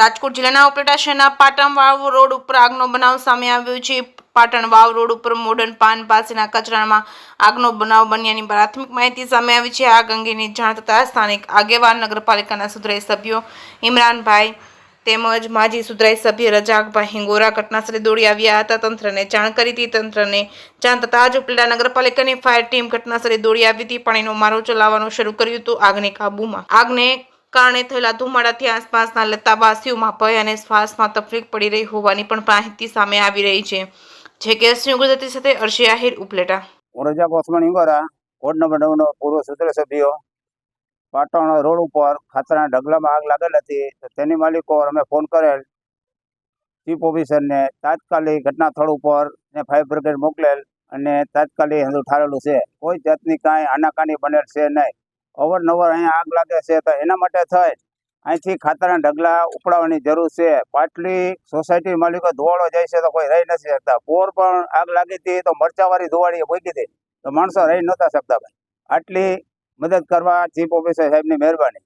રાજકોટ જિલ્લાના ઉપલેટા શહેરના પાટણ વાવ રોડ ઉપર આગનો બનાવ સામે આવ્યો છે। પાટણ વાવ રોડ ઉપર મોડર્ન પાન પાસેના કચરામાં આગનો બનાવ બન્યાની પ્રાથમિક માહિતી સામે આવી છે। આગ અંગેની જાણ થતાં સ્થાનિક આગેવાન નગરપાલિકાના સુધરાઈ સભ્યો ઇમરાનભાઈ તેમજ માજી સુધરાઈ સભ્ય રજાકભાઈ હિંગોરા ઘટનાસ્થળે દોડી આવ્યા હતા। તંત્રને જાણ કરી હતી। તંત્રને જાણ થતાં જ ઉપલેટા નગરપાલિકાની ફાયર ટીમ ઘટનાસ્થળે દોડી આવી હતી। પાણીનો મારો ચલાવવાનું શરૂ કર્યું હતું। આગને કારણે થયેલા ધુમાડાથી આસપાસના લતાવાસીઓમાં ભય અને શ્વાસમાં તકલીફ પડી રહી હોવાની પણ માહિતી સામે આવી રહી છે। જે કે ગુજરાતી સાથે અર્શી આહિર ઉપલેટા। રજાક ઓસમાન હિંગોરા વોર્ડ નંબર 9 નો પૂર્વ સૂત્ર સભ્યો પાટણ રોડ ઉપર ખાતરના ઢગલામાં આગ લાગેલ હતી। તેની માલિકો અમે ફોન કરેલ ચીફ ઓફિસરને તાત્કાલિક ઘટના સ્થળ ઉપર ફાયર બ્રિગેડ મોકલેલ અને તાત્કાલિક હંધુ ઠારેલું છે। કોઈ જાતની કાંઈ આનાકાની બનેલ છે નહીં। અવારનવાર અહીંયા આગ લાગે છે તો એના માટે થઈ અહીંથી ખાતરના ઢગલા ઉપડાવવાની જરૂર છે। પાટલી સોસાયટી માલિકો ધોવાળો જાય છે તો કોઈ રહી નથી શકતા। પોર પણ આગ લાગી હતી તો મરચાવાળી ધોવાળીએ ભોગી હતી તો માણસો રહી નહોતા શકતા। ભાઈ આટલી મદદ કરવા ચીફ ઓફિસર સાહેબની મહેરબાની।